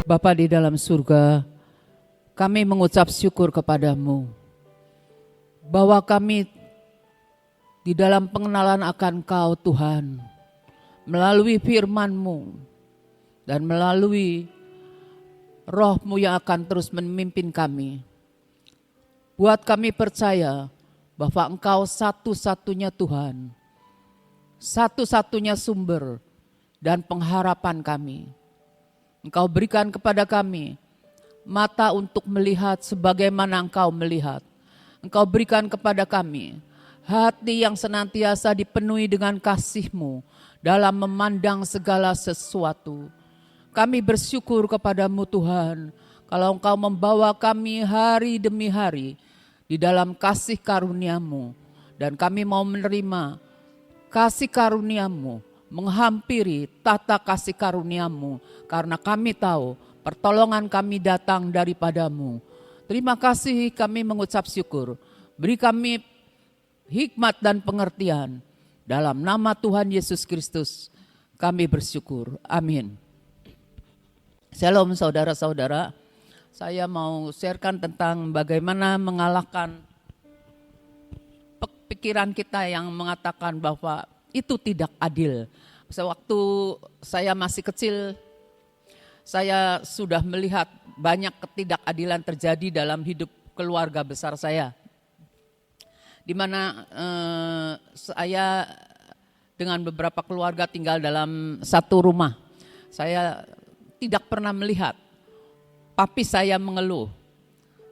Bapa di dalam surga, kami mengucap syukur kepadamu bahwa kami di dalam pengenalan akan Kau Tuhan, melalui firman-Mu dan melalui Roh-Mu yang akan terus memimpin kami. Buat kami percaya bahwa Engkau satu-satunya Tuhan, satu-satunya sumber dan pengharapan kami. Engkau berikan kepada kami mata untuk melihat sebagaimana Engkau melihat. Engkau berikan kepada kami hati yang senantiasa dipenuhi dengan kasih-Mu dalam memandang segala sesuatu. Kami bersyukur kepadamu Tuhan, kalau Engkau membawa kami hari demi hari di dalam kasih karunia-Mu. Dan kami mau menerima kasih karunia-Mu, menghampiri tata kasih karunia-Mu. Karena kami tahu pertolongan kami datang daripadamu. Terima kasih, kami mengucap syukur. Beri kami hikmat dan pengertian. Dalam nama Tuhan Yesus Kristus kami bersyukur. Amin. Shalom saudara-saudara. Saya mau sharekan tentang bagaimana mengalahkan pikiran kita yang mengatakan bahwa itu tidak adil. Sewaktu saya masih kecil, saya sudah melihat banyak ketidakadilan terjadi dalam hidup keluarga besar saya. Di mana saya dengan beberapa keluarga tinggal dalam satu rumah. Saya tidak pernah melihat papi saya mengeluh.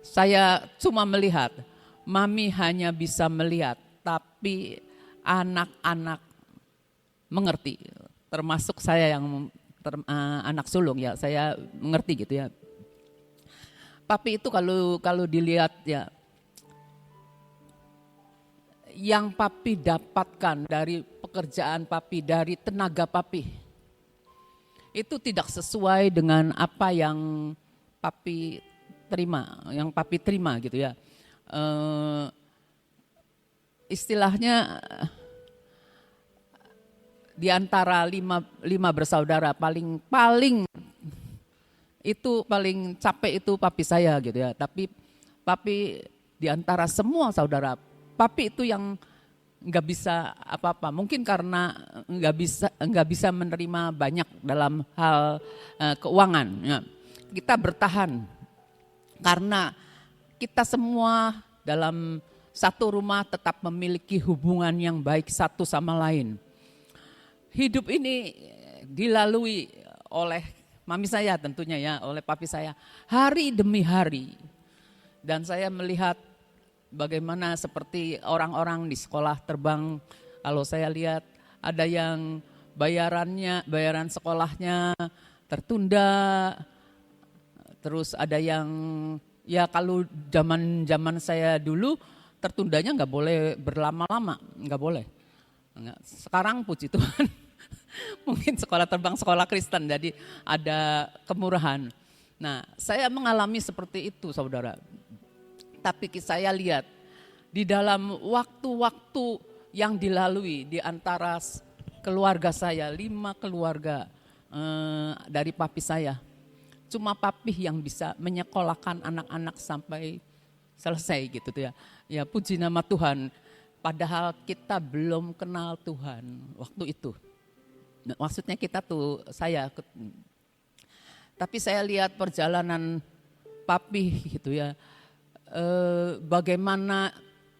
Saya cuma melihat, mami hanya bisa melihat, tapi anak-anak mengerti. Termasuk saya yang anak sulung ya, saya mengerti gitu ya. Papi itu kalau dilihat ya, yang papi dapatkan dari pekerjaan papi, dari tenaga papi, itu tidak sesuai dengan apa yang papi terima gitu ya. Istilahnya di antara lima bersaudara paling capek itu papi saya gitu ya. Tapi papi di antara semua saudara, papi itu yang nggak bisa apa-apa. Mungkin karena nggak bisa menerima banyak dalam hal keuangan. Ya. Kita bertahan karena kita semua dalam satu rumah tetap memiliki hubungan yang baik satu sama lain. Hidup ini dilalui oleh mami saya tentunya ya, oleh papi saya hari demi hari. Dan saya melihat bagaimana seperti orang-orang di sekolah terbang, kalau saya lihat ada yang bayaran sekolahnya tertunda, terus ada yang ya kalau zaman saya dulu tertundanya nggak boleh berlama-lama, nggak boleh. Sekarang puji Tuhan mungkin sekolah terbang sekolah Kristen jadi ada kemurahan. Nah saya mengalami seperti itu saudara. Tapi saya lihat di dalam waktu-waktu yang dilalui di antara keluarga saya, 5 keluarga dari papi saya. Cuma papi yang bisa menyekolahkan anak-anak sampai selesai gitu ya. Ya puji nama Tuhan. Padahal kita belum kenal Tuhan waktu itu. Maksudnya kita saya. Tapi saya lihat perjalanan papi gitu ya. Bagaimana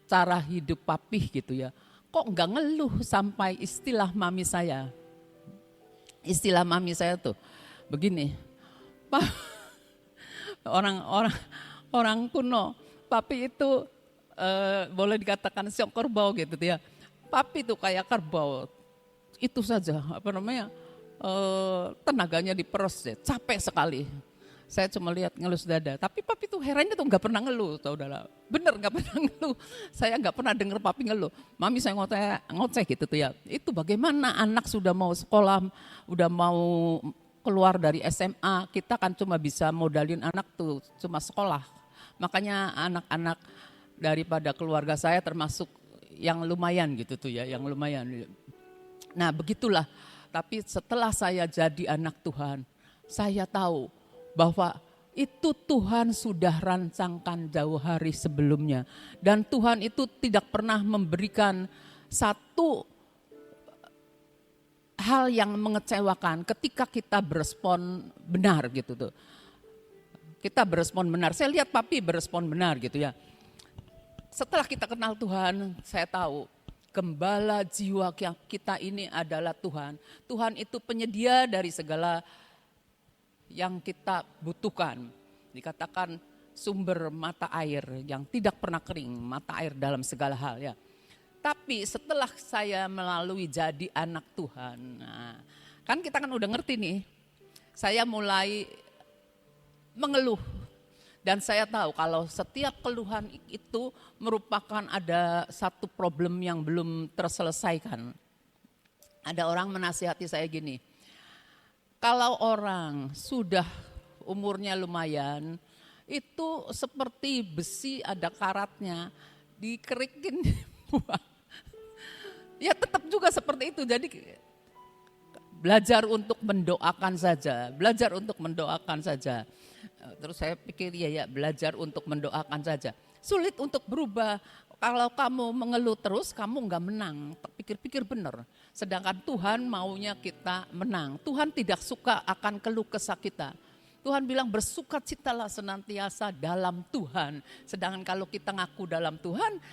cara hidup papi gitu ya. Kok enggak ngeluh sampai istilah mami saya. Istilah mami saya tuh begini. Orang kuno, papi itu boleh dikatakan siok kerbau gitu ya. Papi itu kayak kerbau. Itu saja tenaganya diperos ya, capek sekali. Saya cuma lihat ngelus dada, tapi papi tuh herannya tuh nggak pernah ngeluh, saudara. Bener nggak pernah ngeluh. Saya nggak pernah dengar papi ngeluh. Mami saya ngoceh gitu tuh ya. Itu bagaimana anak sudah mau sekolah, udah mau keluar dari SMA, kita kan cuma bisa modalin anak tuh cuma sekolah. Makanya anak-anak daripada keluarga saya termasuk yang lumayan gitu tuh ya, yang lumayan. Nah begitulah. Tapi setelah saya jadi anak Tuhan, saya tahu bahwa itu Tuhan sudah rancangkan jauh hari sebelumnya. Dan Tuhan itu tidak pernah memberikan satu hal yang mengecewakan ketika kita berespon benar gitu tuh. Kita berespon benar. Saya lihat papi berespon benar gitu ya. Setelah kita kenal Tuhan, saya tahu gembala jiwa kita ini adalah Tuhan. Tuhan itu penyedia dari segala yang kita butuhkan. Dikatakan sumber mata air yang tidak pernah kering, mata air dalam segala hal ya. Tapi setelah saya melalui jadi anak Tuhan, nah, kan kita kan udah ngerti nih, saya mulai mengeluh. Dan saya tahu kalau setiap keluhan itu merupakan ada satu problem yang belum terselesaikan. Ada orang menasihati saya gini, kalau orang sudah umurnya lumayan, itu seperti besi ada karatnya, dikerikin buang. Ya tetap juga seperti itu, jadi belajar untuk mendoakan saja, belajar untuk mendoakan saja. Terus saya pikir ya belajar untuk mendoakan saja. Sulit untuk berubah. Kalau kamu mengeluh terus kamu enggak menang. Pikir-pikir benar. Sedangkan Tuhan maunya kita menang. Tuhan tidak suka akan keluh kesah kita. Tuhan bilang bersukacitalah senantiasa dalam Tuhan. Sedangkan kalau kita ngaku dalam Tuhan,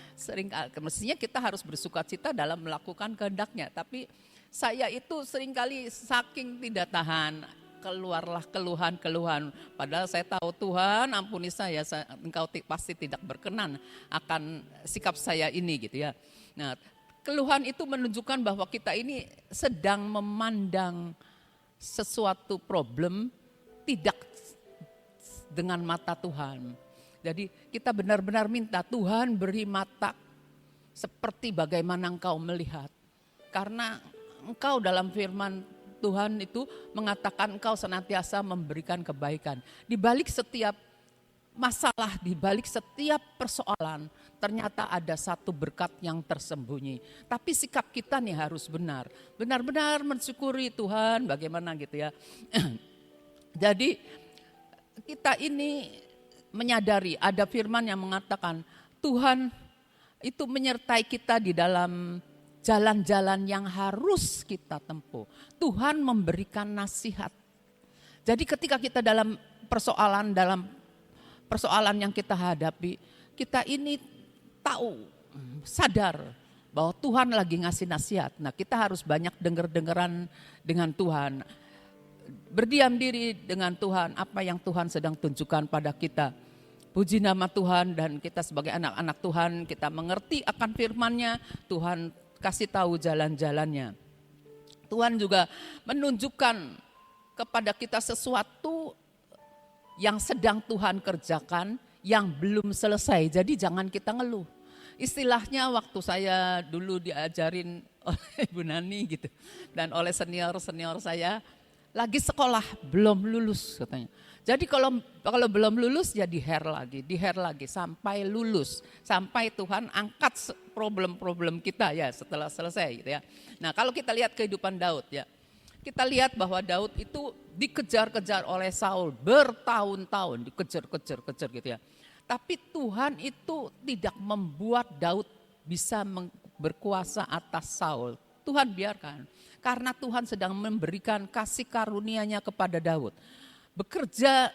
mestinya kita harus bersukacita dalam melakukan kehendak-Nya. Tapi saya itu seringkali saking tidak tahan, keluarlah keluhan-keluhan. Padahal saya tahu Tuhan ampuni saya, engkau pasti tidak berkenan akan sikap saya ini gitu ya. Nah, keluhan itu menunjukkan bahwa kita ini sedang memandang sesuatu problem tidak dengan mata Tuhan. Jadi kita benar-benar minta Tuhan beri mata seperti bagaimana engkau melihat. Karena engkau dalam firman Tuhan itu mengatakan engkau senantiasa memberikan kebaikan. Di balik setiap masalah, di balik setiap persoalan, ternyata ada satu berkat yang tersembunyi. Tapi sikap kita nih harus benar. Benar-benar mensyukuri Tuhan bagaimana gitu ya. Jadi kita ini menyadari ada firman yang mengatakan Tuhan itu menyertai kita di dalam jalan-jalan yang harus kita tempuh. Tuhan memberikan nasihat. Jadi ketika kita dalam persoalan yang kita hadapi, kita ini tahu, sadar bahwa Tuhan lagi ngasih nasihat. Nah, kita harus banyak dengar-dengaran dengan Tuhan. Berdiam diri dengan Tuhan, apa yang Tuhan sedang tunjukkan pada kita. Puji nama Tuhan, dan kita sebagai anak-anak Tuhan, kita mengerti akan firman-Nya, Tuhan kasih tahu jalan-jalannya. Tuhan juga menunjukkan kepada kita sesuatu yang sedang Tuhan kerjakan, yang belum selesai. Jadi jangan kita ngeluh. Istilahnya waktu saya dulu diajarin oleh Ibu Nani gitu, dan oleh senior-senior saya, lagi sekolah belum lulus katanya. Jadi kalau belum lulus ya diher lagi sampai lulus, sampai Tuhan angkat problem-problem kita ya setelah selesai gitu ya. Nah, kalau kita lihat kehidupan Daud ya, kita lihat bahwa Daud itu dikejar-kejar oleh Saul bertahun-tahun, dikejar-kejar gitu ya. Tapi Tuhan itu tidak membuat Daud bisa berkuasa atas Saul. Tuhan biarkan, karena Tuhan sedang memberikan kasih karunia-Nya kepada Daud. Bekerja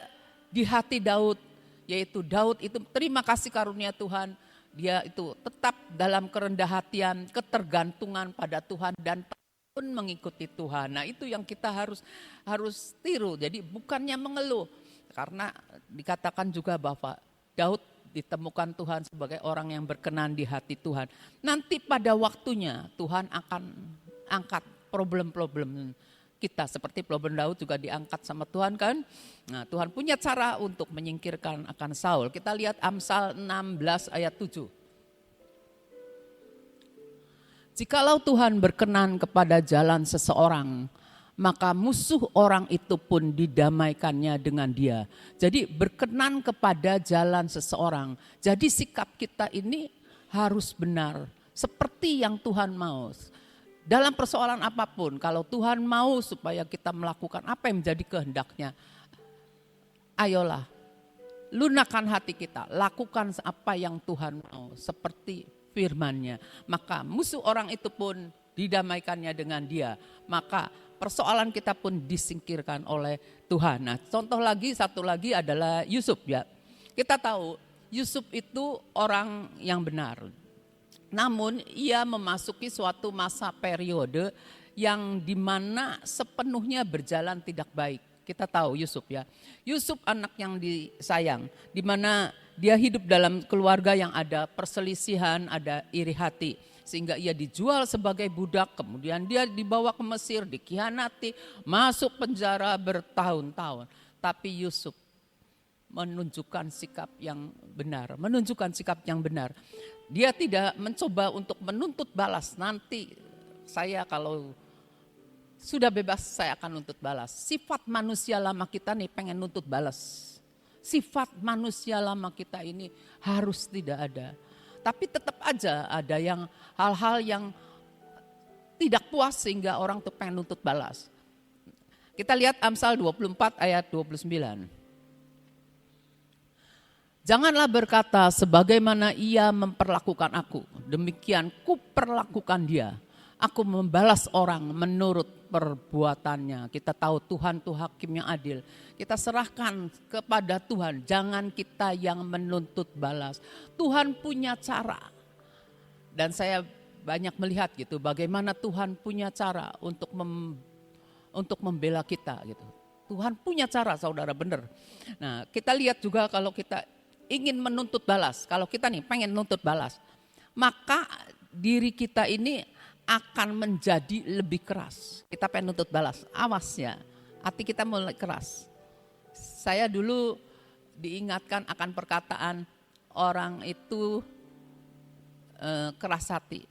di hati Daud, yaitu Daud itu terima kasih karunia Tuhan. Dia itu tetap dalam kerendah hatian, ketergantungan pada Tuhan, dan pun mengikuti Tuhan. Nah, itu yang kita harus tiru. Jadi bukannya mengeluh, karena dikatakan juga bahwa Daud ditemukan Tuhan sebagai orang yang berkenan di hati Tuhan. Nanti pada waktunya Tuhan akan angkat problem-problem kita. Seperti problem Daud juga diangkat sama Tuhan kan. Nah, Tuhan punya cara untuk menyingkirkan akan Saul. Kita lihat Amsal 16 ayat 7. Jikalau Tuhan berkenan kepada jalan seseorang, maka musuh orang itu pun didamaikannya dengan dia. Jadi berkenan kepada jalan seseorang. Jadi sikap kita ini harus benar, seperti yang Tuhan mau. Dalam persoalan apapun, kalau Tuhan mau supaya kita melakukan apa yang menjadi kehendak-Nya, Ayolah, lunakan hati kita, lakukan apa yang Tuhan mau, seperti firman-Nya. Maka musuh orang itu pun didamaikannya dengan Dia. Maka persoalan kita pun disingkirkan oleh Tuhan. Nah, contoh lagi, satu lagi adalah Yusuf ya. Kita tahu Yusuf itu orang yang benar. Namun ia memasuki suatu masa periode yang dimana sepenuhnya berjalan tidak baik. Kita tahu Yusuf ya. Yusuf anak yang disayang, dimana dia hidup dalam keluarga yang ada perselisihan, ada iri hati. Sehingga ia dijual sebagai budak, kemudian dia dibawa ke Mesir, dikhianati, masuk penjara bertahun-tahun. Tapi Yusuf menunjukkan sikap yang benar, Dia tidak mencoba untuk menuntut balas. Nanti saya kalau sudah bebas saya akan nuntut balas. Sifat manusia lama kita nih pengen nuntut balas. Sifat manusia lama kita ini harus tidak ada. Tapi tetap aja ada yang hal-hal yang tidak puas sehingga orang tuh pengen nuntut balas. Kita lihat Amsal 24 ayat 29. Janganlah berkata sebagaimana ia memperlakukan aku, demikian kuperlakukan dia. Aku membalas orang menurut perbuatannya. Kita tahu Tuhan itu hakim yang adil. Kita serahkan kepada Tuhan, jangan kita yang menuntut balas. Tuhan punya cara. Dan saya banyak melihat gitu bagaimana Tuhan punya cara untuk membela kita gitu. Tuhan punya cara, saudara, benar. Nah, kita lihat juga kalau kita ingin menuntut balas, kalau kita nih pengen nuntut balas, maka diri kita ini akan menjadi lebih keras. Kita pengen nuntut balas, awas ya, hati kita mulai keras. Saya dulu diingatkan akan perkataan orang itu keras hati.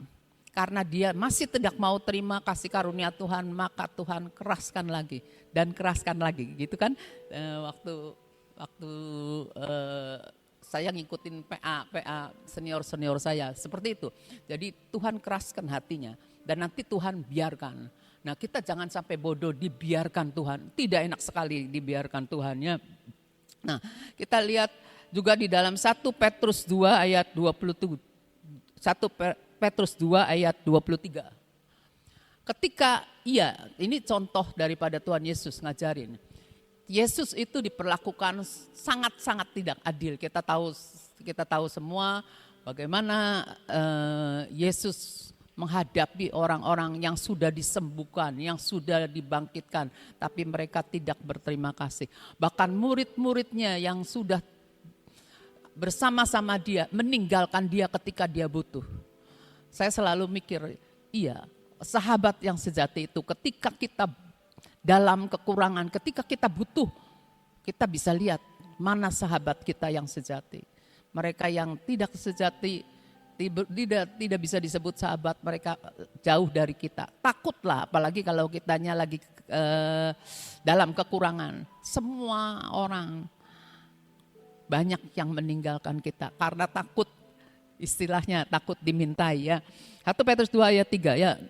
Karena dia masih tidak mau terima kasih karunia Tuhan, maka Tuhan keraskan lagi dan keraskan lagi, gitu kan? Waktu saya ngikutin PA senior saya seperti itu. Jadi Tuhan keraskan hatinya dan nanti Tuhan biarkan. Nah, kita jangan sampai bodoh dibiarkan Tuhan. Tidak enak sekali dibiarkan Tuhan ya. Nah, kita lihat juga di dalam 1 Petrus 2 ayat 27. 1 Petrus 2 ayat 23. Ketika ini contoh daripada Tuhan Yesus ngajarin. Yesus itu diperlakukan sangat-sangat tidak adil. Kita tahu semua bagaimana Yesus menghadapi orang-orang yang sudah disembuhkan, yang sudah dibangkitkan, tapi mereka tidak berterima kasih. Bahkan murid-muridnya yang sudah bersama-sama dia meninggalkan dia ketika dia butuh. Saya selalu mikir, sahabat yang sejati itu ketika kita dalam kekurangan, ketika kita butuh, kita bisa lihat mana sahabat kita yang sejati. Mereka yang tidak sejati, tidak bisa disebut sahabat, mereka jauh dari kita. Takutlah, apalagi kalau kitanya lagi dalam kekurangan. Semua orang banyak yang meninggalkan kita karena takut, istilahnya takut dimintai ya. 1 Petrus 2 ayat 3 ya.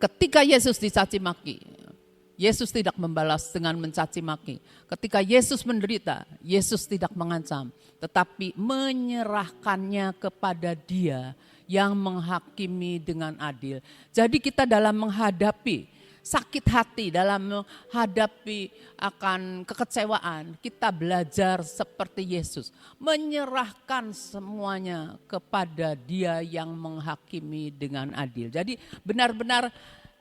Ketika Yesus dicaci maki, Yesus tidak membalas dengan mencaci maki. Ketika Yesus menderita, Yesus tidak mengancam, tetapi menyerahkannya kepada Dia yang menghakimi dengan adil. Jadi kita dalam menghadapi sakit hati, dalam menghadapi akan kekecewaan, kita belajar seperti Yesus, menyerahkan semuanya kepada Dia yang menghakimi dengan adil. Jadi benar-benar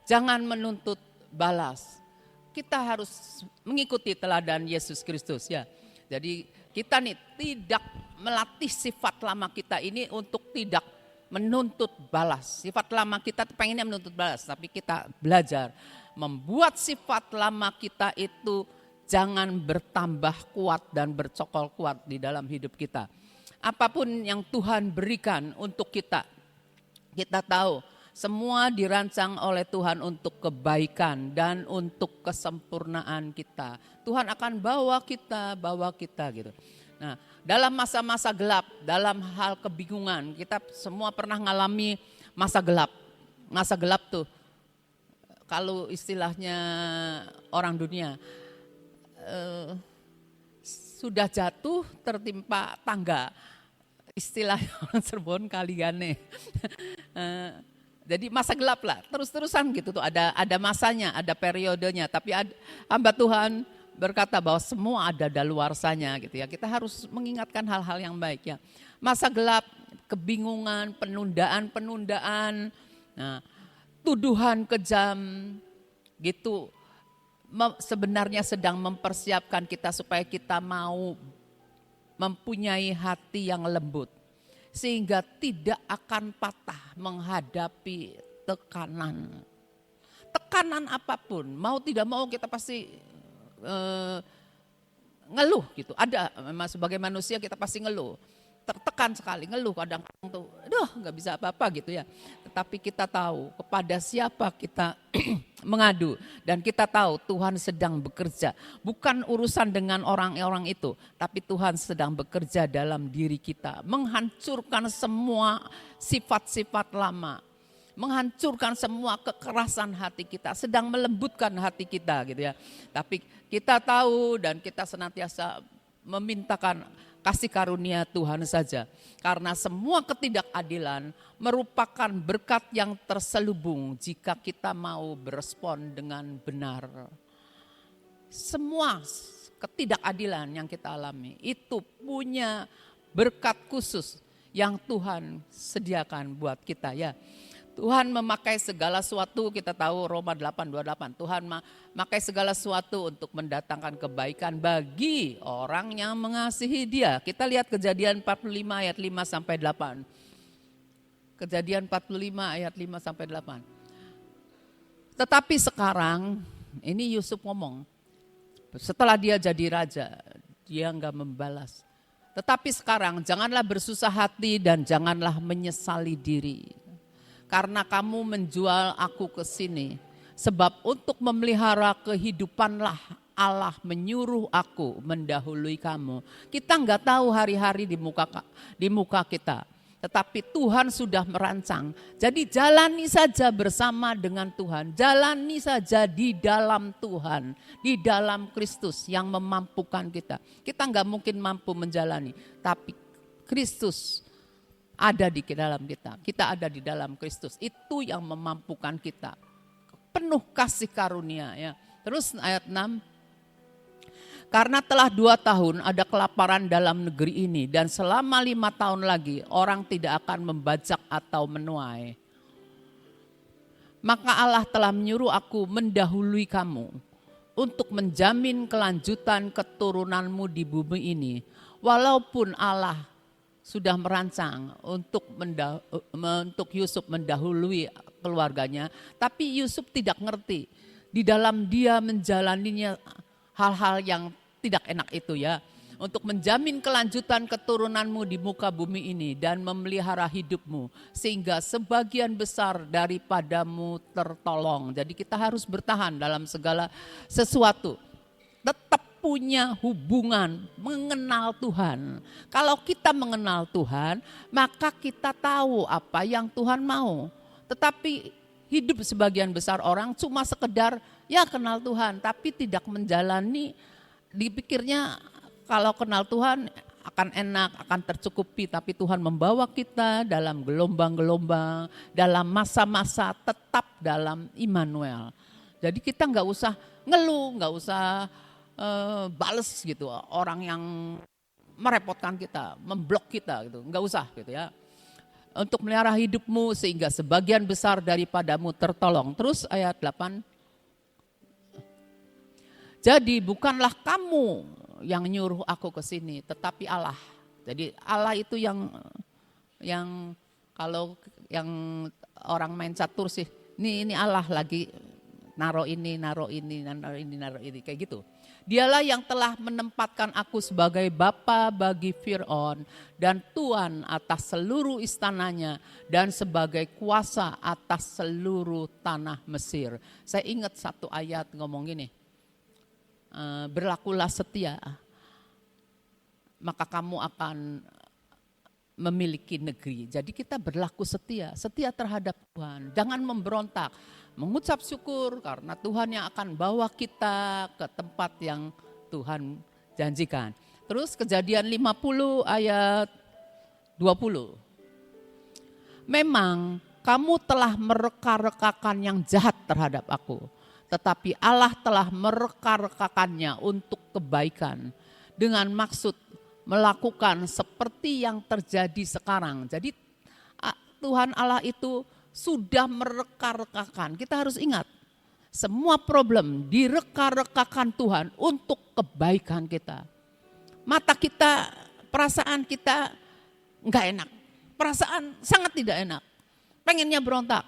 jangan menuntut balas. Kita harus mengikuti teladan Yesus Kristus ya. Jadi kita nih tidak melatih sifat lama kita ini untuk tidak menuntut balas. Sifat lama kita pengennya menuntut balas, tapi kita belajar membuat sifat lama kita itu jangan bertambah kuat dan bercokol kuat di dalam hidup kita. Apapun yang Tuhan berikan untuk kita tahu semua dirancang oleh Tuhan untuk kebaikan dan untuk kesempurnaan kita. Tuhan akan bawa kita gitu. Nah, dalam masa-masa gelap, dalam hal kebingungan, kita semua pernah ngalami masa gelap. Masa gelap tuh kalau istilahnya orang dunia, sudah jatuh tertimpa tangga, istilah orang Cirebon kaligane. Jadi masa gelap lah, terus-terusan gitu tuh, ada masanya, ada periodenya. Tapi hamba Tuhan berkata bahwa semua ada daluarsanya gitu ya. Kita harus mengingatkan hal-hal yang baik ya. Masa gelap, kebingungan, penundaan, nah, tuduhan kejam gitu, sebenarnya sedang mempersiapkan kita supaya kita mau mempunyai hati yang lembut, sehingga tidak akan patah menghadapi tekanan. Tekanan apapun, mau tidak mau kita pasti ngeluh gitu. Ada, memang sebagai manusia kita pasti ngeluh. Tertekan sekali, ngeluh kadang-kadang tuh, aduh nggak bisa apa-apa gitu ya. Tetapi kita tahu kepada siapa kita mengadu, dan kita tahu Tuhan sedang bekerja. Bukan urusan dengan orang-orang itu, tapi Tuhan sedang bekerja dalam diri kita, menghancurkan semua sifat-sifat lama, menghancurkan semua kekerasan hati kita, sedang melembutkan hati kita gitu ya. Tapi kita tahu dan kita senantiasa memintakan kasih karunia Tuhan saja. Karena semua ketidakadilan merupakan berkat yang terselubung jika kita mau berespon dengan benar. Semua ketidakadilan yang kita alami itu punya berkat khusus yang Tuhan sediakan buat kita ya. Tuhan memakai segala sesuatu, kita tahu Roma 8:28. Tuhan memakai segala sesuatu untuk mendatangkan kebaikan bagi orang yang mengasihi Dia. Kita lihat Kejadian 45 ayat 5 sampai 8. Kejadian 45 ayat 5 sampai 8. Tetapi sekarang, ini Yusuf ngomong, setelah dia jadi raja, dia enggak membalas. Tetapi sekarang janganlah bersusah hati dan janganlah menyesali diri. Karena kamu menjual aku ke sini, sebab untuk memelihara kehidupanlah Allah menyuruh aku mendahului kamu. Kita enggak tahu hari-hari di muka kita, tetapi Tuhan sudah merancang. Jadi jalani saja bersama dengan Tuhan, jalani saja di dalam Tuhan, di dalam Kristus yang memampukan kita. Kita enggak mungkin mampu menjalani, tapi Kristus ada di dalam kita. Kita ada di dalam Kristus. Itu yang memampukan kita. Penuh kasih karunia ya. Terus ayat 6. Karena telah 2 tahun ada kelaparan dalam negeri ini, dan selama 5 tahun lagi orang tidak akan membajak atau menuai. Maka Allah telah menyuruh aku mendahului kamu untuk menjamin kelanjutan keturunanmu di bumi ini. Walaupun Allah sudah merancang untuk Yusuf mendahului keluarganya, tapi Yusuf tidak ngerti. Di dalam dia menjalaninya hal-hal yang tidak enak itu ya. Untuk menjamin kelanjutan keturunanmu di muka bumi ini dan memelihara hidupmu, sehingga sebagian besar daripadamu tertolong. Jadi kita harus bertahan dalam segala sesuatu. Tetap punya hubungan, mengenal Tuhan. Kalau kita mengenal Tuhan, maka kita tahu apa yang Tuhan mau. Tetapi hidup sebagian besar orang cuma sekedar ya kenal Tuhan, tapi tidak menjalani, dipikirnya kalau kenal Tuhan akan enak, akan tercukupi. Tapi Tuhan membawa kita dalam gelombang-gelombang, dalam masa-masa tetap dalam Immanuel. Jadi kita nggak usah ngeluh, nggak usah bales gitu orang yang merepotkan kita, memblok kita gitu, nggak usah gitu ya. Untuk melihara hidupmu sehingga sebagian besar daripadamu tertolong. Terus ayat 8. Jadi bukanlah kamu yang nyuruh aku ke sini, tetapi Allah. Jadi Allah itu yang kalau yang orang main catur sih, ini Allah lagi naruh ini kayak gitu. Dialah yang telah menempatkan aku sebagai bapa bagi Fir'aun dan tuan atas seluruh istananya dan sebagai kuasa atas seluruh tanah Mesir. Saya ingat satu ayat ngomong gini, berlakulah setia, maka kamu akan memiliki negeri. Jadi kita berlaku setia terhadap Tuhan. Jangan memberontak, mengucap syukur karena Tuhan yang akan bawa kita ke tempat yang Tuhan janjikan. Terus Kejadian 50 ayat 20. Memang kamu telah mereka-rekakan yang jahat terhadap aku, tetapi Allah telah mereka-rekakannya untuk kebaikan dengan maksud melakukan seperti yang terjadi sekarang. Jadi Tuhan Allah itu sudah mereka-rekakan. Kita harus ingat, semua problem direka-rekakan Tuhan untuk kebaikan kita. Mata kita, perasaan kita enggak enak. Perasaan sangat tidak enak. Pengennya berontak,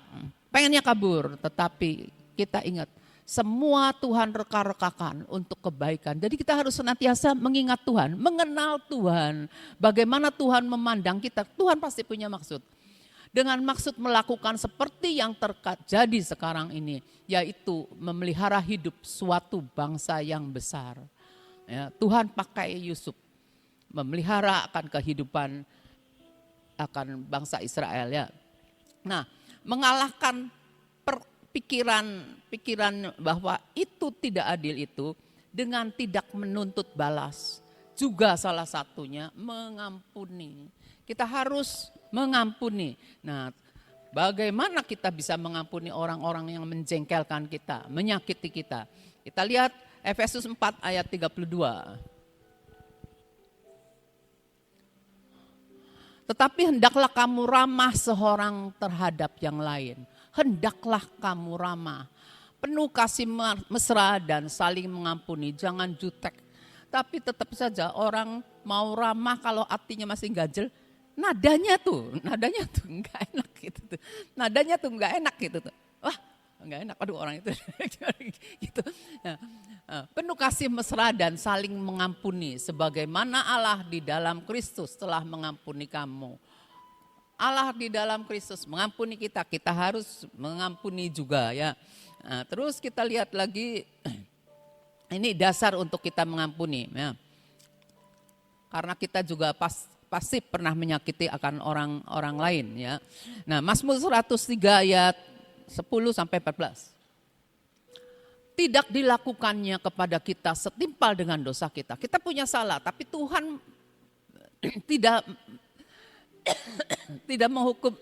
pengennya kabur. Tetapi kita ingat, semua Tuhan reka-rekakan untuk kebaikan. Jadi kita harus senantiasa mengingat Tuhan, mengenal Tuhan. Bagaimana Tuhan memandang kita, Tuhan pasti punya maksud. Dengan maksud melakukan seperti yang terjadi sekarang ini, yaitu memelihara hidup suatu bangsa yang besar. Ya, Tuhan pakai Yusuf memelihara akan kehidupan akan bangsa Israel ya. Nah, mengalahkan pikiran bahwa itu tidak adil itu dengan tidak menuntut balas. Juga salah satunya mengampuni. Kita harus mengampuni. Nah, bagaimana kita bisa mengampuni orang-orang yang menjengkelkan kita, menyakiti kita? Kita lihat Efesus 4 ayat 32. Tetapi hendaklah kamu ramah seorang terhadap yang lain. Hendaklah kamu ramah. Penuh kasih mesra dan saling mengampuni. Jangan jutek. Tapi tetap saja orang mau ramah kalau hatinya masih ganjel. Nadanya tuh enggak enak gitu tuh. Nadanya tuh enggak enak gitu tuh. Wah, enggak enak. Aduh orang itu gitu. Nah, penuh kasih mesra dan saling mengampuni sebagaimana Allah di dalam Kristus telah mengampuni kamu. Allah di dalam Kristus mengampuni kita, kita harus mengampuni juga ya. Nah, terus kita lihat lagi, ini dasar untuk kita mengampuni ya. Karena kita juga pasti pernah menyakiti akan orang lain ya. Nah, Mazmur 103 ayat 10 sampai 14. Tidak dilakukannya kepada kita setimpal dengan dosa kita. Kita punya salah, tapi Tuhan tidak menghukum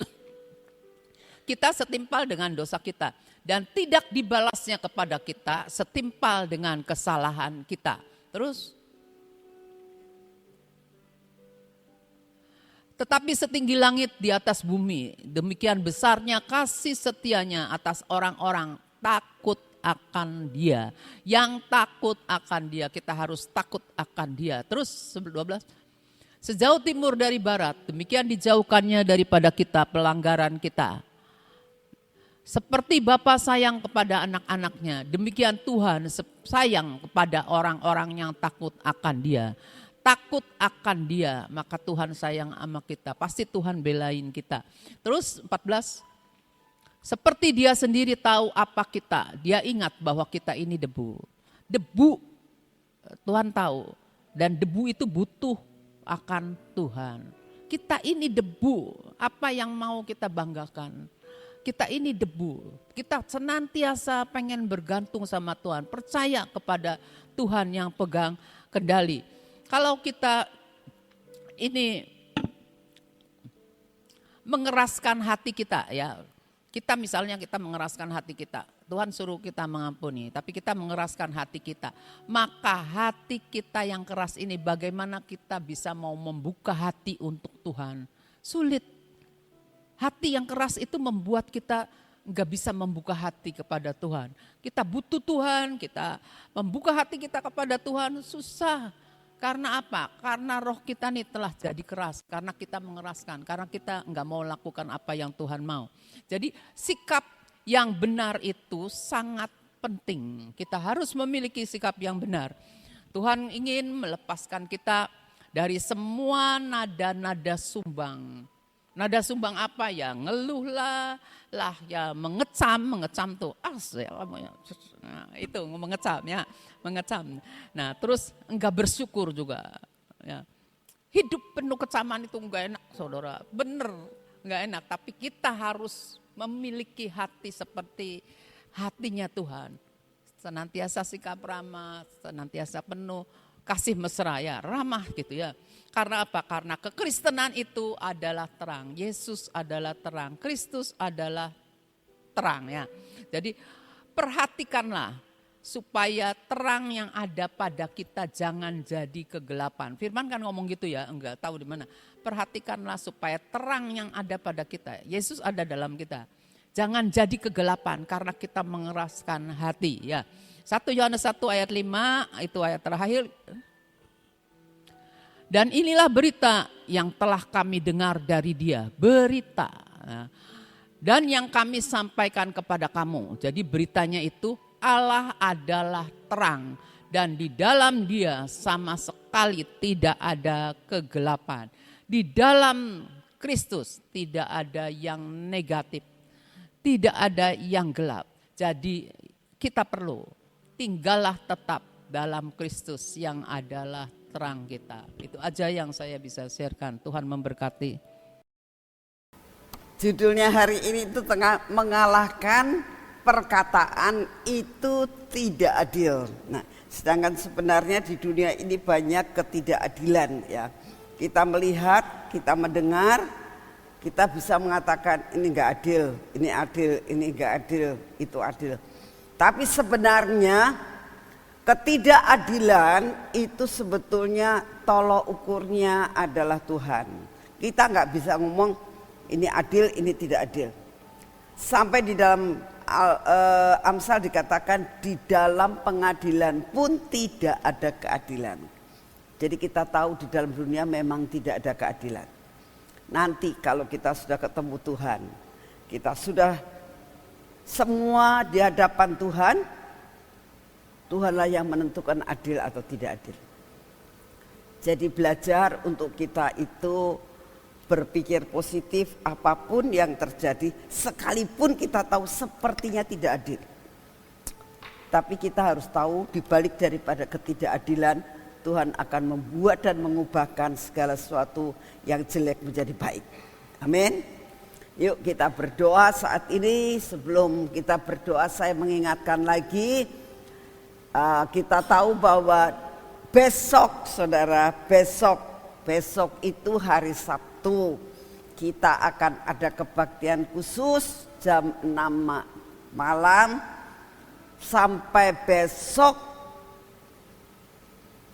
kita setimpal dengan dosa kita. Dan tidak dibalasnya kepada kita setimpal dengan kesalahan kita. Terus, tetapi setinggi langit di atas bumi, demikian besarnya kasih setianya atas orang-orang takut akan Dia. Yang takut akan Dia, kita harus takut akan Dia. Terus 12, sejauh timur dari barat, demikian dijauhkannya daripada kita pelanggaran kita. Seperti Bapa sayang kepada anak-anaknya, demikian Tuhan sayang kepada orang-orang yang takut akan Dia. Takut akan Dia, maka Tuhan sayang sama kita. Pasti Tuhan belain kita. Terus 14, seperti Dia sendiri tahu apa kita, Dia ingat bahwa kita ini debu. Debu Tuhan tahu, dan debu itu butuh akan Tuhan. Kita ini debu, apa yang mau kita banggakan? Kita ini debu, kita senantiasa pengen bergantung sama Tuhan, percaya kepada Tuhan yang pegang kendali. Kalau kita ini mengeraskan hati kita ya, kita misalnya kita mengeraskan hati kita, Tuhan suruh kita mengampuni, tapi kita mengeraskan hati kita. Maka hati kita yang keras ini bagaimana kita bisa mau membuka hati untuk Tuhan? Sulit. Hati yang keras itu membuat kita nggak bisa membuka hati kepada Tuhan. Kita butuh Tuhan, kita membuka hati kita kepada Tuhan susah. Karena apa? Karena roh kita nih telah jadi keras, karena kita mengeraskan, karena kita nggak mau lakukan apa yang Tuhan mau. Jadi sikap yang benar itu sangat penting. Kita harus memiliki sikap yang benar. Tuhan ingin melepaskan kita dari semua nada-nada sumbang. Nada sumbang apa ya? Ngeluh lah ya, mengecam tuh. Nah, itu mengecam ya, mengecam. Nah, terus enggak bersyukur juga ya. Hidup penuh kecaman itu enggak enak, saudara. Bener, enggak enak. Tapi kita harus memiliki hati seperti hatinya Tuhan. Senantiasa sikap ramah, senantiasa penuh kasih mesra, ya ramah gitu ya. Karena apa? Karena kekristenan itu adalah terang. Yesus adalah terang. Kristus adalah terang ya. Jadi perhatikanlah supaya terang yang ada pada kita jangan jadi kegelapan. Firman kan ngomong gitu ya, enggak tahu di mana. Perhatikanlah supaya terang yang ada pada kita, Yesus ada dalam kita. Jangan jadi kegelapan karena kita mengeraskan hati ya. 1 Yohanes 1 ayat 5 itu ayat terakhir. Dan inilah berita yang telah kami dengar dari Dia, berita. Dan yang kami sampaikan kepada kamu. Jadi beritanya itu Allah adalah terang dan di dalam Dia sama sekali tidak ada kegelapan. Di dalam Kristus tidak ada yang negatif, tidak ada yang gelap. Jadi kita perlu tinggallah tetap dalam Kristus yang adalah terang kita. Itu aja yang saya bisa sharekan. Tuhan memberkati. Judulnya hari ini itu tengah mengalahkan perkataan itu tidak adil. Nah, sedangkan sebenarnya di dunia ini banyak ketidakadilan ya. Kita melihat, kita mendengar, kita bisa mengatakan ini enggak adil, ini adil, ini enggak adil, itu adil. Tapi sebenarnya ketidakadilan itu sebetulnya tolok ukurnya adalah Tuhan. Kita enggak bisa ngomong ini adil, ini tidak adil. Sampai di dalam Amsal dikatakan di dalam pengadilan pun tidak ada keadilan. Jadi kita tahu di dalam dunia memang tidak ada keadilan. Nanti kalau kita sudah ketemu Tuhan, kita sudah semua di hadapan Tuhan, Tuhanlah yang menentukan adil atau tidak adil. Jadi belajar untuk kita itu berpikir positif apapun yang terjadi, sekalipun kita tahu sepertinya tidak adil. Tapi kita harus tahu di balik daripada ketidakadilan, Tuhan akan membuat dan mengubahkan segala sesuatu yang jelek menjadi baik. Amin. Yuk kita berdoa saat ini. Sebelum kita berdoa saya mengingatkan lagi, kita tahu bahwa besok saudara, besok itu hari Sabtu. Kita akan ada kebaktian khusus jam 6 malam sampai besok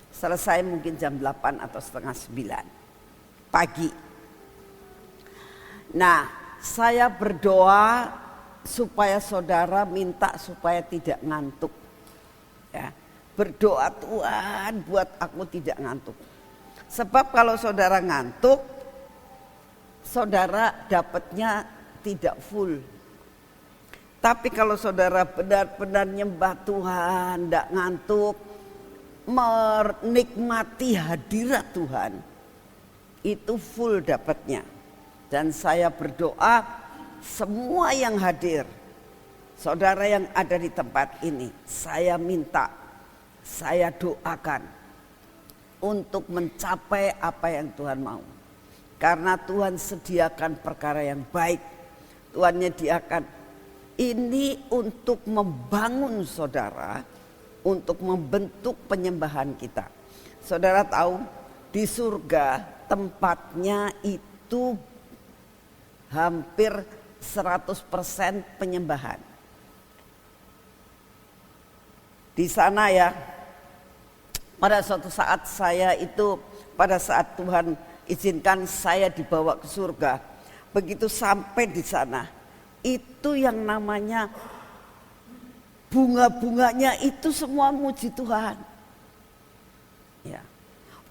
selesai mungkin jam 8 atau setengah 9 pagi. Nah, saya berdoa supaya saudara minta supaya tidak ngantuk. Ya, berdoa Tuhan buat aku tidak ngantuk. Sebab kalau saudara ngantuk, saudara dapatnya tidak full. Tapi kalau saudara benar-benar nyembah Tuhan, tidak ngantuk, menikmati hadirat Tuhan, itu full dapatnya. Dan saya berdoa semua yang hadir, saudara yang ada di tempat ini, saya minta, saya doakan untuk mencapai apa yang Tuhan mau. Karena Tuhan sediakan perkara yang baik. Tuhan menyediakan ini untuk membangun saudara, untuk membentuk penyembahan kita. Saudara tahu di surga tempatnya itu hampir 100% penyembahan. Di sana ya, pada suatu saat pada saat Tuhan izinkan saya dibawa ke surga. Begitu sampai di sana, itu yang namanya bunga-bunganya itu semua memuji Tuhan. Ya.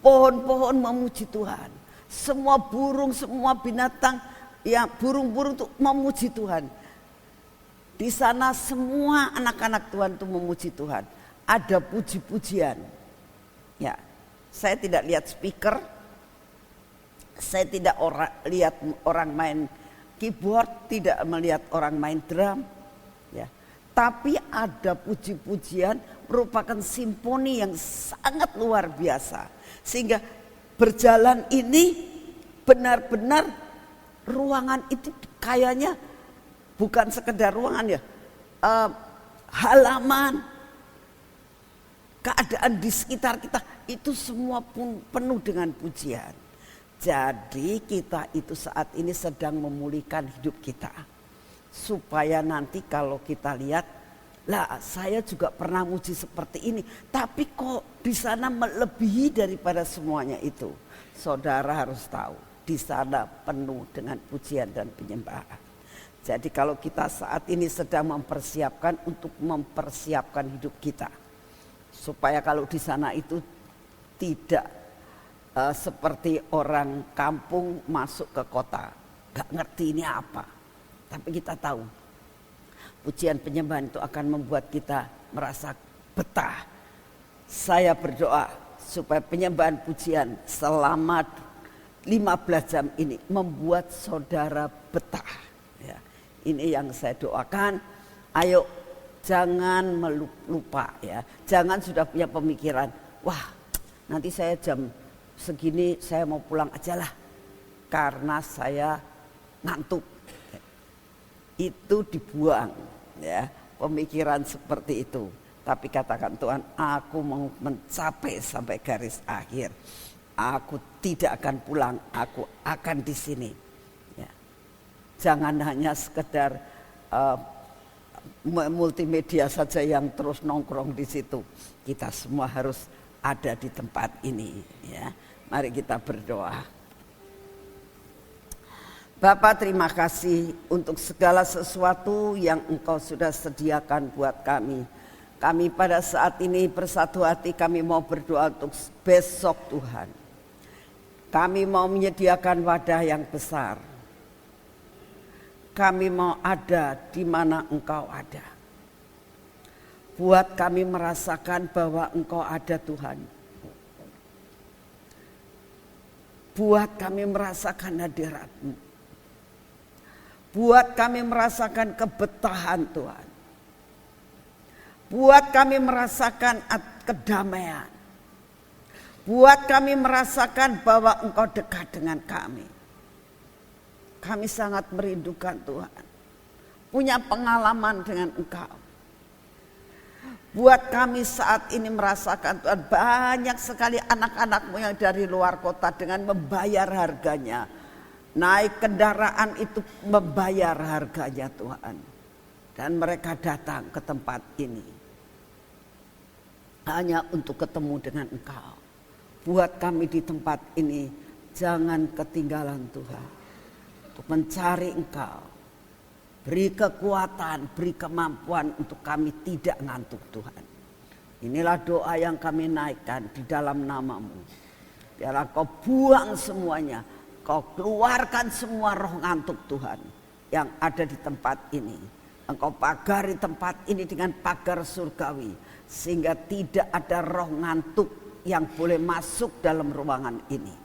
Pohon-pohon memuji Tuhan. Semua burung, semua binatang, ya burung-burung itu memuji Tuhan. Di sana semua anak-anak Tuhan itu memuji Tuhan. Ada puji-pujian. Ya, saya tidak lihat speaker. Saya tidak lihat orang main keyboard, tidak melihat orang main drum, ya. Tapi ada puji-pujian merupakan simfoni yang sangat luar biasa. Sehingga berjalan ini benar-benar ruangan itu kayaknya bukan sekedar ruangan ya, halaman, keadaan di sekitar kita itu semua pun penuh dengan pujian. Jadi kita itu saat ini sedang memulihkan hidup kita. Supaya nanti kalau kita lihat, lah saya juga pernah muji seperti ini. Tapi kok di sana melebihi daripada semuanya itu. Saudara harus tahu, di sana penuh dengan pujian dan penyembahan. Jadi kalau kita saat ini sedang mempersiapkan untuk mempersiapkan hidup kita. Supaya kalau di sana itu tidak seperti orang kampung masuk ke kota. Gak ngerti ini apa. Tapi kita tahu pujian penyembahan itu akan membuat kita merasa betah. Saya berdoa supaya penyembahan pujian selama 15 jam ini membuat saudara betah. Ya, ini yang saya doakan. Ayo jangan lupa ya. Jangan sudah punya pemikiran, wah nanti saya jam segini saya mau pulang aja lah karena saya ngantuk. Itu dibuang ya, pemikiran seperti itu. Tapi katakan, Tuhan, aku mau mencapai sampai garis akhir. Aku tidak akan pulang, aku akan di sini. Ya. Jangan hanya sekedar multimedia saja yang terus nongkrong di situ. Kita semua harus ada di tempat ini. Ya. Mari kita berdoa. Bapa, terima kasih untuk segala sesuatu yang Engkau sudah sediakan buat kami. Kami pada saat ini bersatu hati, kami mau berdoa untuk besok Tuhan. Kami mau menyediakan wadah yang besar. Kami mau ada di mana Engkau ada. Buat kami merasakan bahwa Engkau ada Tuhan. Buat kami merasakan hadirat-Mu. Buat kami merasakan kebetahan Tuhan. Buat kami merasakan kedamaian. Buat kami merasakan bahwa Engkau dekat dengan kami. Kami sangat merindukan Tuhan. Punya pengalaman dengan Engkau. Buat kami saat ini merasakan Tuhan, banyak sekali anak-anak-Mu yang dari luar kota dengan membayar harganya. Naik kendaraan itu membayar harganya Tuhan. Dan mereka datang ke tempat ini. Hanya untuk ketemu dengan Engkau. Buat kami di tempat ini, jangan ketinggalan Tuhan. Untuk mencari Engkau. Beri kekuatan, beri kemampuan untuk kami tidak ngantuk Tuhan. Inilah doa yang kami naikkan di dalam nama-Mu. Biarlah Kau buang semuanya. Kau keluarkan semua roh ngantuk Tuhan yang ada di tempat ini. Engkau pagari tempat ini dengan pagar surgawi. Sehingga tidak ada roh ngantuk yang boleh masuk dalam ruangan ini.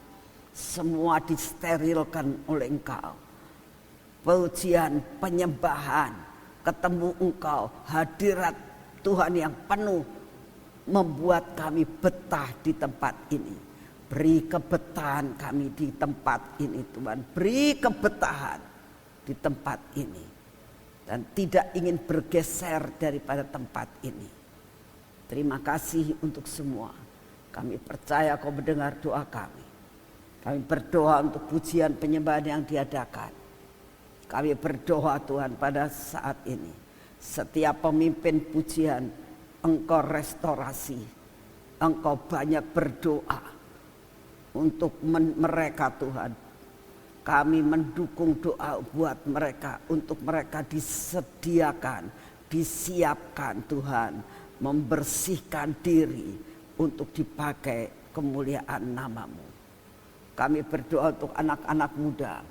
Semua disterilkan oleh Engkau. Pujian, penyembahan, ketemu Engkau, hadirat Tuhan yang penuh membuat kami betah di tempat ini. Beri kebetahan kami di tempat ini Tuhan. Beri kebetahan di tempat ini. Dan tidak ingin bergeser daripada tempat ini. Terima kasih untuk semua. Kami percaya Kau mendengar doa kami. Kami berdoa untuk pujian penyembahan yang diadakan. Kami berdoa Tuhan pada saat ini. Setiap pemimpin pujian Engkau restorasi. Engkau banyak berdoa. Untuk mereka Tuhan, kami mendukung doa buat mereka, untuk mereka disediakan, disiapkan Tuhan, membersihkan diri untuk dipakai kemuliaan nama-Mu. Kami berdoa untuk anak-anak muda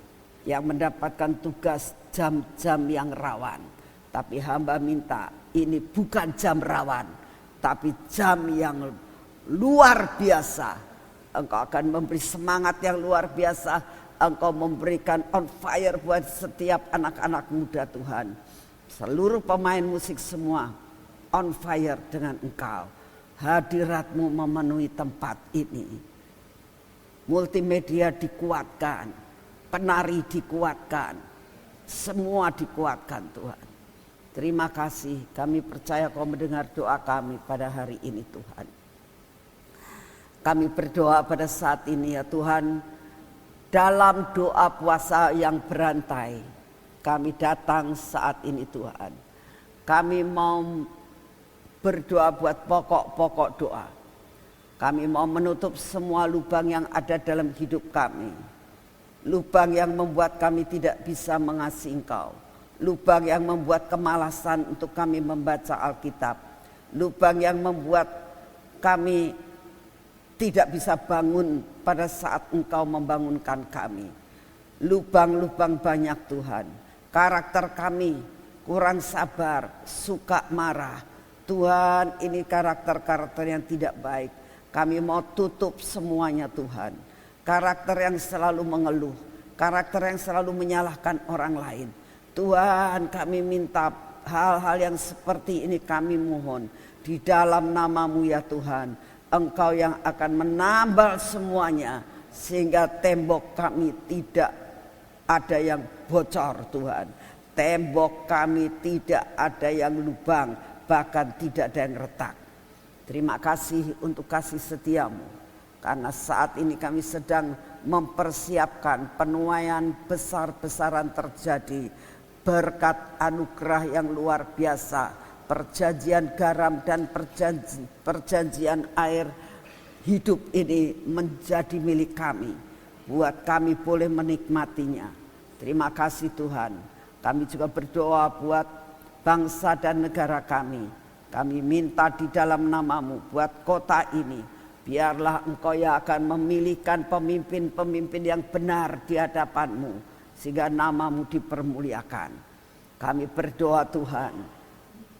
yang mendapatkan tugas jam-jam yang rawan. Tapi hamba minta ini bukan jam rawan, tapi jam yang luar biasa. Engkau akan memberi semangat yang luar biasa. Engkau memberikan on fire buat setiap anak-anak muda Tuhan. Seluruh pemain musik semua on fire dengan Engkau. Hadirat-Mu memenuhi tempat ini. multimedia dikuatkan, penari dikuatkan, semua dikuatkan Tuhan. Terima kasih, kami percaya Kau mendengar doa kami pada hari ini Tuhan. Kami berdoa pada saat ini ya Tuhan, dalam doa puasa yang berantai, kami datang saat ini Tuhan. Kami mau berdoa buat pokok-pokok doa. Kami mau menutup semua lubang yang ada dalam hidup kami. Lubang yang membuat kami tidak bisa mengasihi Engkau. Lubang yang membuat kemalasan untuk kami membaca Alkitab. Lubang yang membuat kami tidak bisa bangun pada saat Engkau membangunkan kami. Lubang-lubang banyak Tuhan. Karakter kami kurang sabar, suka marah. Tuhan, ini karakter-karakter yang tidak baik. Kami mau tutup semuanya Tuhan. Karakter yang selalu mengeluh, karakter yang selalu menyalahkan orang lain. Tuhan, kami minta hal-hal yang seperti ini kami mohon. Di dalam nama-Mu ya Tuhan, Engkau yang akan menambal semuanya. Sehingga tembok kami tidak ada yang bocor Tuhan. Tembok kami tidak ada yang lubang, bahkan tidak ada yang retak. Terima kasih untuk kasih setia-Mu. Karena saat ini kami sedang mempersiapkan penuaian besar-besaran terjadi. Berkat anugerah yang luar biasa. Perjanjian garam dan perjanjian air hidup ini menjadi milik kami. Buat kami boleh menikmatinya. Terima kasih Tuhan. Kami juga berdoa buat bangsa dan negara kami. Kami minta di dalam nama-Mu buat kota ini. Biarlah Engkau yang akan memilihkan pemimpin-pemimpin yang benar di hadapan-Mu. Sehingga nama-Mu dipermuliakan. Kami berdoa Tuhan.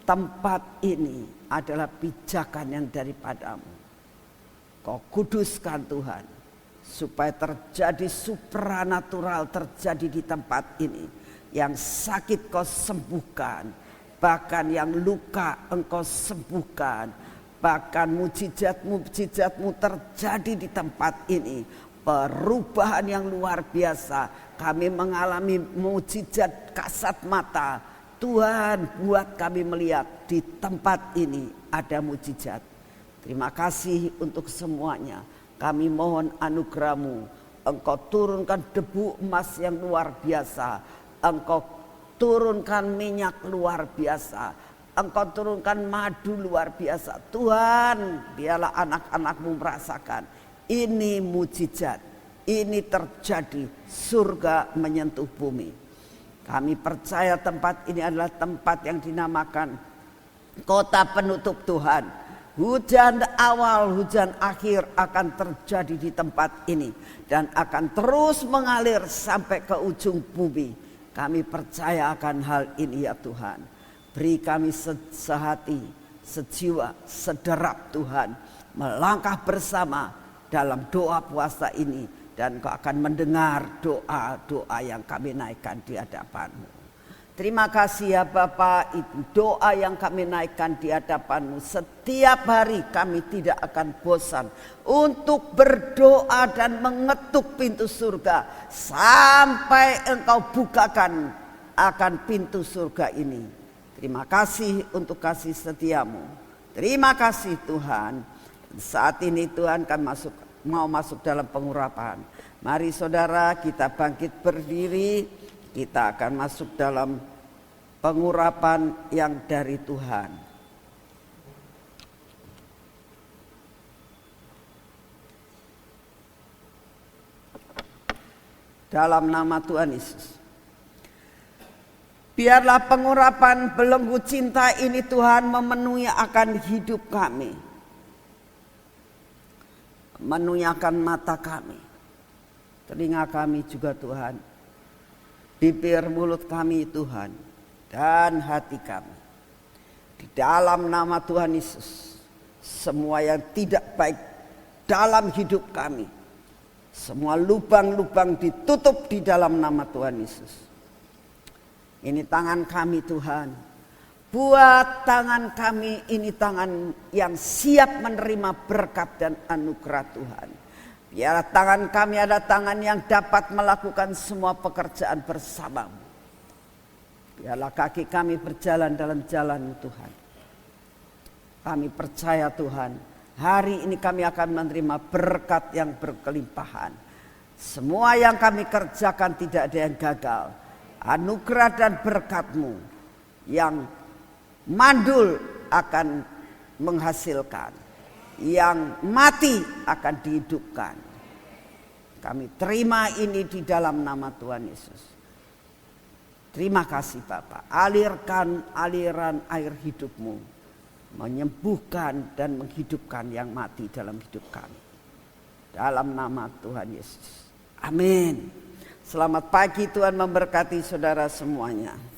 Tempat ini adalah pijakan yang daripada-Mu. Kau kuduskan Tuhan. Supaya terjadi supranatural terjadi di tempat ini. Yang sakit Kau sembuhkan. Bahkan yang luka Engkau sembuhkan. Bahkan mujizat-mujizat-Mu terjadi di tempat ini. Perubahan yang luar biasa. Kami mengalami mujizat kasat mata. Tuhan buat kami melihat di tempat ini ada mujizat. Terima kasih untuk semuanya. Kami mohon anugerah-Mu. Engkau turunkan debu emas yang luar biasa. Engkau turunkan minyak luar biasa. Engkau turunkan madu luar biasa. Tuhan, biarlah anak-anak-Mu merasakan. Ini mujizat. Ini terjadi. Surga menyentuh bumi. Kami percaya tempat ini adalah tempat yang dinamakan kota penutup Tuhan. Hujan awal, hujan akhir akan terjadi di tempat ini. Dan akan terus mengalir sampai ke ujung bumi. Kami percaya akan hal ini ya Tuhan. Beri kami sehati, sejiwa, sederap Tuhan. Melangkah bersama dalam doa puasa ini. Dan Kau akan mendengar doa-doa yang kami naikkan di hadapan-Mu. Terima kasih ya Bapak Ibu. Doa yang kami naikkan di hadapan-Mu. Setiap hari kami tidak akan bosan. Untuk berdoa dan mengetuk pintu surga. Sampai Engkau bukakan akan pintu surga ini. Terima kasih untuk kasih setia-Mu. Terima kasih Tuhan. Saat ini Tuhan kami mau masuk dalam pengurapan. Mari saudara kita bangkit berdiri. Kita akan masuk dalam pengurapan yang dari Tuhan. Dalam nama Tuhan Yesus. Biarlah pengurapan belenggu cinta ini Tuhan memenuhi akan hidup kami. Menuyakan mata kami, telinga kami juga Tuhan, bibir mulut kami Tuhan, dan hati kami. Di dalam nama Tuhan Yesus, semua yang tidak baik dalam hidup kami, semua lubang-lubang ditutup di dalam nama Tuhan Yesus. Ini tangan kami Tuhan. Buat tangan kami ini tangan yang siap menerima berkat dan anugerah Tuhan. Biarlah tangan kami ada tangan yang dapat melakukan semua pekerjaan bersamamu. Biarlah kaki kami berjalan dalam jalan Tuhan. Kami percaya Tuhan, hari ini kami akan menerima berkat yang berkelimpahan. Semua yang kami kerjakan tidak ada yang gagal. Anugerah dan berkat-Mu yang mandul akan menghasilkan, yang mati akan dihidupkan. Kami terima ini di dalam nama Tuhan Yesus. Terima kasih Bapa. Alirkan aliran air hidup-Mu, menyembuhkan dan menghidupkan yang mati dalam hidup kami. Dalam nama Tuhan Yesus. Amin. Selamat pagi, Tuhan memberkati saudara semuanya.